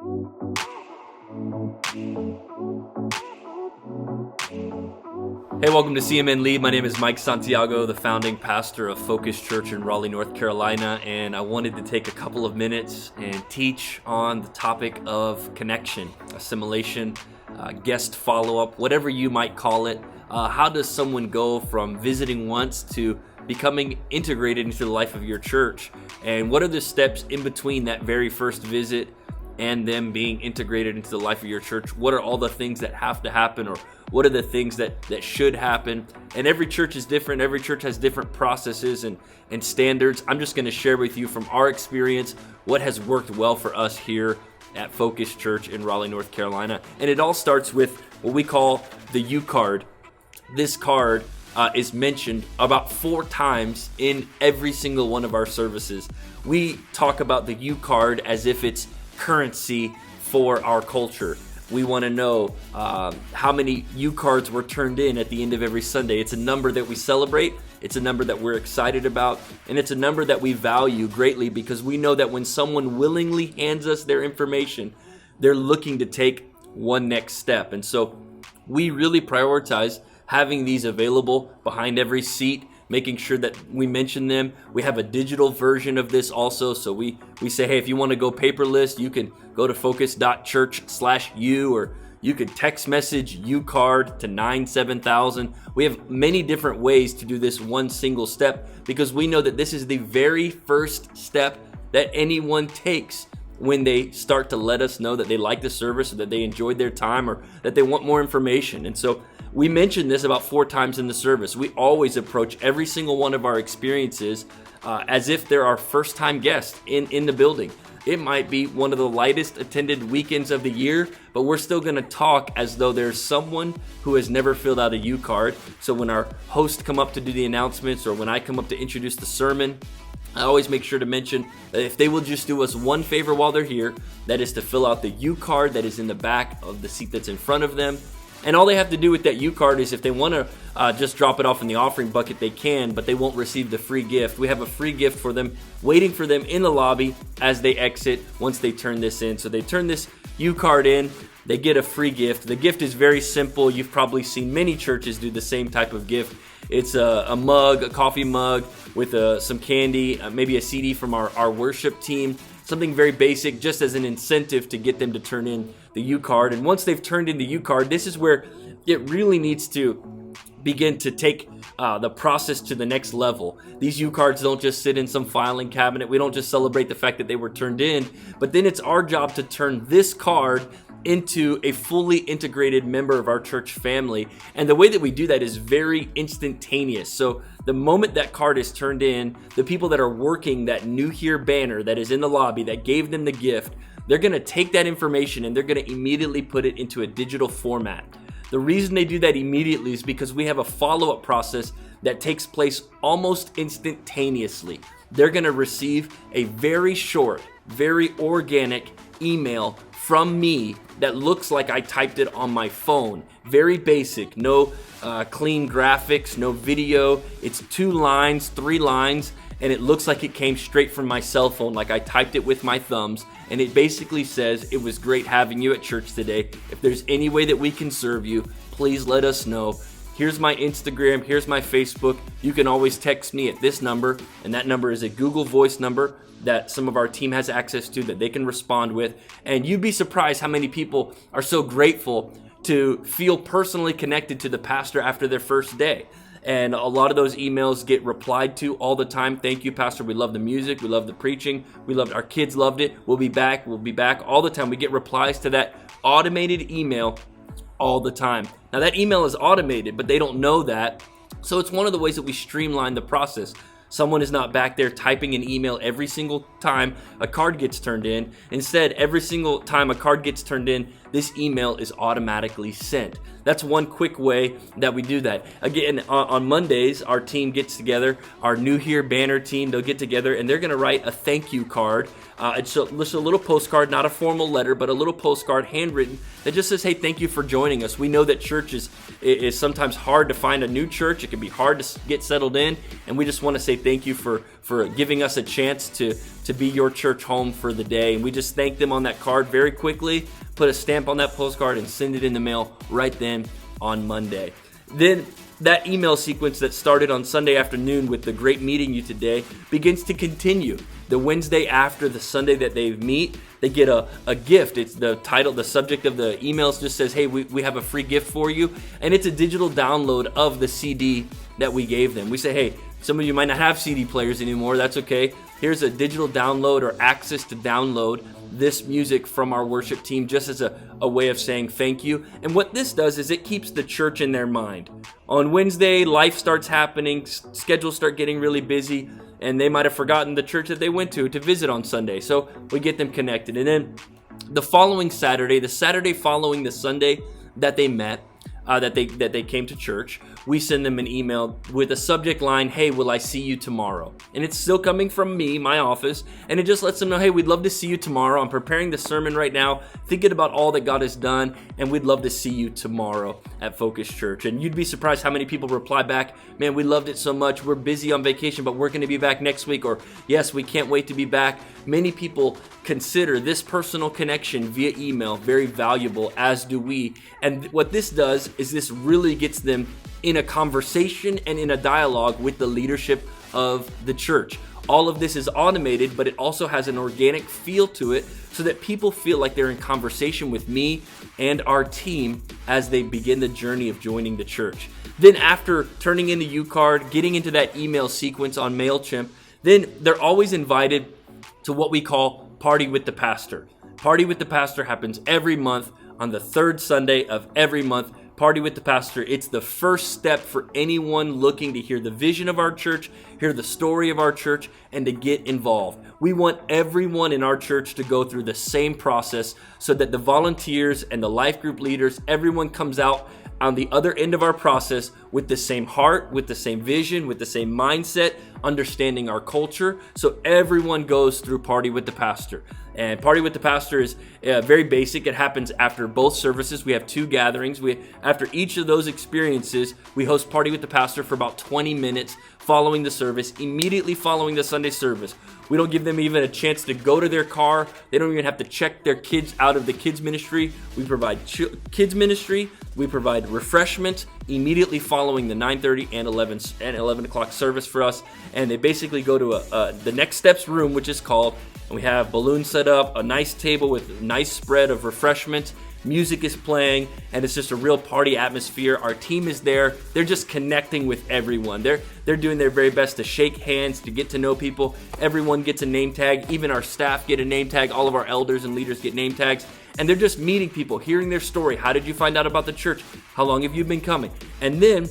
Hey, welcome to CMN Lead. My name is Mike Santiago, the founding pastor of Focus Church in Raleigh, North Carolina, and I wanted to take a couple of minutes and teach on the topic of connection, assimilation, guest follow-up, whatever you might call it. How does someone go from visiting once to becoming integrated into the life of your church? And what are the steps in between that very first visit and them being integrated into the life of your church? What are all the things that have to happen, or what are the things that should happen? And every church is different. Every church has different processes and standards. I'm just going to share with you from our experience what has worked well for us here at Focus Church in Raleigh, North Carolina. And it all starts with what we call the U card. This card is mentioned about 4 times in every single one of our services. We talk about the U card as if it's currency for our culture. We want to know how many U cards were turned in at the end of every Sunday. It's a number that we celebrate. It's a number that we're excited about. And it's a number that we value greatly because we know that when someone willingly hands us their information, they're looking to take one next step. And so we really prioritize having these available behind every seat, making sure that we mention them. We have a digital version of this also. So we say, hey, if you want to go paperless, you can go to focus.church/U, or you could text message UCard to 97000. We have many different ways to do this one single step because we know that this is the very first step that anyone takes when they start to let us know that they like the service or that they enjoyed their time or that they want more information. And so we mentioned this about 4 times in the service. We always approach every single one of our experiences as if they're our first time guests in the building. It might be one of the lightest attended weekends of the year, but we're still going to talk as though there's someone who has never filled out a U card. So when our hosts come up to do the announcements or when I come up to introduce the sermon, I always make sure to mention that if they will just do us one favor while they're here, that is to fill out the U card that is in the back of the seat that's in front of them. And all they have to do with that U card is if they want to just drop it off in the offering bucket, they can, but they won't receive the free gift. We have a free gift for them, waiting for them in the lobby as they exit once they turn this in. So they turn this U card in, they get a free gift. The gift is very simple. You've probably seen many churches do the same type of gift. It's a mug, a coffee mug with some candy, maybe a CD from our worship team. Something very basic, just as an incentive to get them to turn in the U card. And once they've turned in the U card, this is where it really needs to begin to take the process to the next level. These U cards don't just sit in some filing cabinet. We don't just celebrate the fact that they were turned in, but then it's our job to turn this card into a fully integrated member of our church family. And the way that we do that is very instantaneous. So the moment that card is turned in, the people that are working that New Here banner that is in the lobby that gave them the gift, they're going to take that information and they're going to immediately put it into a digital format. The reason they do that immediately is because we have a follow-up process that takes place almost instantaneously. They're going to receive a very short, very organic email from me that looks like I typed it on my phone. Very basic, no clean graphics, no video. It's 2 lines, 3 lines, and it looks like it came straight from my cell phone, like I typed it with my thumbs. And it basically says, it was great having you at church today. If there's any way that we can serve you, please let us know. Here's my Instagram, here's my Facebook. You can always text me at this number, and that number is a Google Voice number that some of our team has access to that they can respond with. And you'd be surprised how many people are so grateful to feel personally connected to the pastor after their first day. And a lot of those emails get replied to all the time. Thank you, Pastor. We love the music. We love the preaching. We loved our kids loved it. We'll be back. We'll be back all the time. We get replies to that automated email all the time. Now that email is automated, but they don't know that. So it's one of the ways that we streamline the process. Someone is not back there typing an email every single time a card gets turned in. Instead, every single time a card gets turned in, this email is automatically sent. That's one quick way that we do that. Again, on Mondays, our team gets together, our New Here banner team, they'll get together and they're going to write a thank you card. It's just a little postcard, not a formal letter, but a little postcard handwritten that just says, hey, thank you for joining us. We know that church is sometimes hard to find a new church. It can be hard to get settled in, and we just want to say thank you for giving us a chance to be your church home for the day. And we just thank them on that card very quickly, put a stamp on that postcard, and send it in the mail right then on Monday. Then that email sequence that started on Sunday afternoon with the great meeting you today begins to continue. The Wednesday after the Sunday that they meet, they get a gift. It's the title, the subject of the emails just says, hey, we have a free gift for you. And it's a digital download of the CD that we gave them. We say, hey, some of you might not have CD players anymore. That's okay. Here's a digital download or access to download this music from our worship team, just as a way of saying thank you. And what this does is it keeps the church in their mind. On Wednesday, life starts happening, schedules start getting really busy, and they might have forgotten the church that they went to visit on Sunday. So we get them connected. And then the following Saturday, the Saturday following the Sunday that they met, that they came to church, we send them an email with a subject line, hey, will I see you tomorrow? And it's still coming from me, my office, and it just lets them know, hey, we'd love to see you tomorrow. I'm preparing the sermon right now, thinking about all that God has done, and we'd love to see you tomorrow at Focus Church. And you'd be surprised how many people reply back, man, we loved it so much. We're busy on vacation, but we're going to be back next week. Or, yes, we can't wait to be back. Many people consider this personal connection via email very valuable, as do we. And what this does is this really gets them in a conversation and in a dialogue with the leadership of the church. All of this is automated, but it also has an organic feel to it so that people feel like they're in conversation with me and our team as they begin the journey of joining the church. Then after turning in the U-card, getting into that email sequence on MailChimp, then they're always invited to what we call Party with the Pastor. Party with the Pastor happens every month on the third Sunday of every month. Party with the Pastor. It's the first step for anyone looking to hear the vision of our church, hear the story of our church, and to get involved. We want everyone in our church to go through the same process so that the volunteers and the life group leaders, everyone comes out on the other end of our process with the same heart, with the same vision, with the same mindset, understanding our culture. So everyone goes through Party with the Pastor. And Party with the Pastor is very basic. It happens after both services. We have two gatherings. After each of those experiences, we host Party with the Pastor for about 20 minutes following the service, immediately following the Sunday service. We don't give them even a chance to go to their car. They don't even have to check their kids out of the kids ministry. We provide kids ministry. We provide refreshment immediately following the 9:30 and 11 o'clock service for us. And they basically go to the Next Steps room, which is called, and we have balloons set up, a nice table with a nice spread of refreshments. Music is playing, and it's just a real party atmosphere. Our team is there. They're just connecting with everyone. They're doing their very best to shake hands, to get to know people. Everyone gets a name tag. Even our staff get a name tag. All of our elders and leaders get name tags. And they're just meeting people, hearing their story. How did you find out about the church? How long have you been coming? And then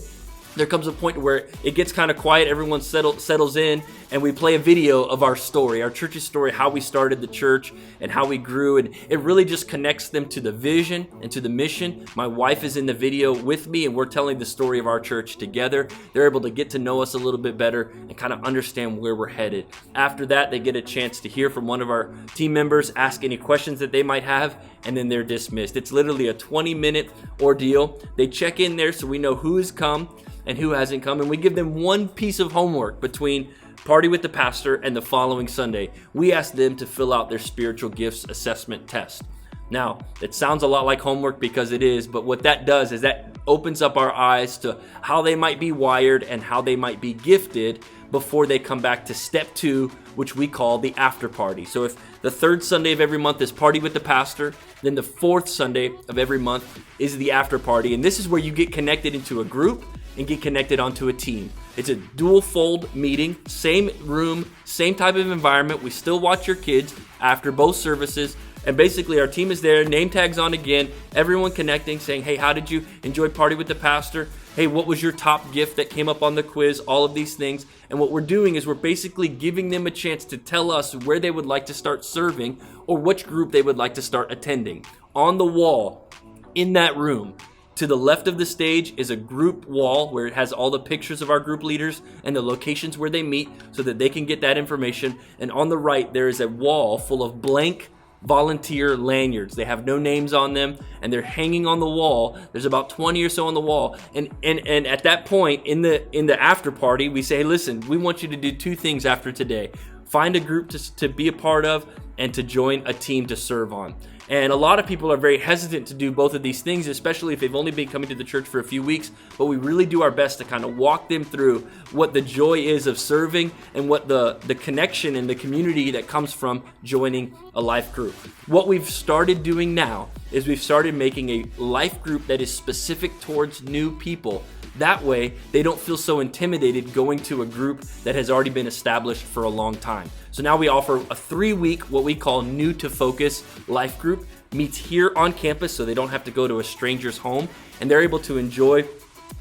there comes a point where it gets kind of quiet, everyone settles in, and we play a video of our story, our church's story, how we started the church and how we grew, and it really just connects them to the vision and to the mission. My wife is in the video with me, and we're telling the story of our church together. They're able to get to know us a little bit better and kind of understand where we're headed. After that, they get a chance to hear from one of our team members, ask any questions that they might have, and then they're dismissed. It's literally a 20-minute ordeal. They check in there so we know who has come and who hasn't come, and we give them one piece of homework between Party with the Pastor and the following Sunday. We ask them to fill out their spiritual gifts assessment test. Now, it sounds a lot like homework because it is, but what that does is that opens up our eyes to how they might be wired and how they might be gifted before they come back to step 2, which we call the after party. So if the third Sunday of every month is Party with the Pastor, then the fourth Sunday of every month is the after party. And this is where you get connected into a group and get connected onto a team. It's a dual fold meeting, same room, same type of environment. We still watch your kids after both services. And basically our team is there, name tags on again, everyone connecting, saying, hey, how did you enjoy Party with the Pastor? Hey, what was your top gift that came up on the quiz? All of these things. And what we're doing is we're basically giving them a chance to tell us where they would like to start serving or which group they would like to start attending. On the wall, in that room, to the left of the stage is a group wall where it has all the pictures of our group leaders and the locations where they meet so that they can get that information. And on the right, there is a wall full of blank volunteer lanyards. They have no names on them, and they're hanging on the wall. There's about 20 or so on the wall. And at that point in the after party, we say, hey, listen, we want you to do two things after today. Find a group to be a part of and to join a team to serve on. And a lot of people are very hesitant to do both of these things, especially if they've only been coming to the church for a few weeks. But we really do our best to kind of walk them through what the joy is of serving and what the connection and the community that comes from joining a life group. What we've started doing now is we've started making a life group that is specific towards new people. That way, they don't feel so intimidated going to a group that has already been established for a long time. So now we offer a 3-week, what we call New to Focus life group, meets here on campus so they don't have to go to a stranger's home, and they're able to enjoy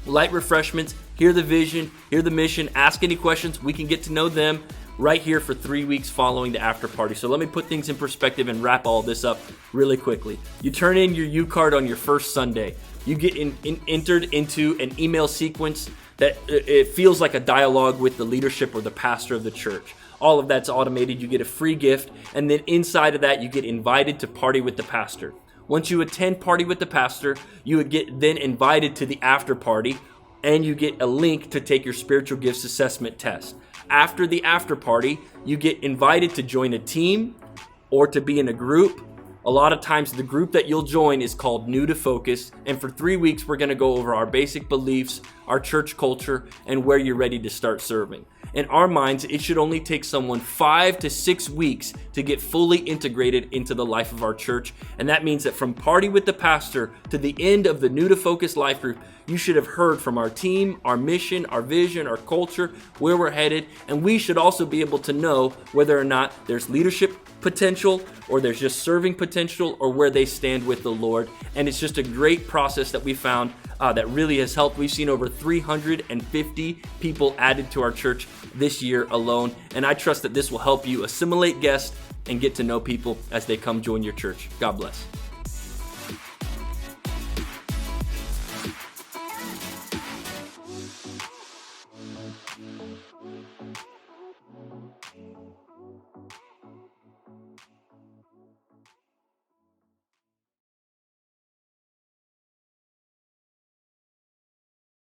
light refreshments, hear the vision, hear the mission, ask any questions. We can get to know them right here for 3 weeks following the after party. So let me put things in perspective and wrap all this up really quickly. You turn in your U card on your first Sunday. You get entered into an email sequence that it feels like a dialogue with the leadership or the pastor of the church. All of that's automated. You get a free gift, and then inside of that, you get invited to party with the pastor. Once you attend party with the pastor, you would get then invited to the after party, and you get a link to take your spiritual gifts assessment test. After the after party, you get invited to join a team or to be in a group. A lot of times the group that you'll join is called New to Focus, and for 3 weeks we're going to go over our basic beliefs, our church culture, and where you're ready to start serving. In our minds, it should only take someone 5 to 6 weeks to get fully integrated into the life of our church, and that means that from party with the pastor to the end of the New to Focus life group, you should have heard from our team, our mission, our vision, our culture, where we're headed, and we should also be able to know whether or not there's leadership potential or there's just serving potential or where they stand with the Lord. And it's just a great process that we found that really has helped. We've seen over 350 people added to our church this year alone, and I trust that this will help you assimilate guests and get to know people as they come join your church. God bless.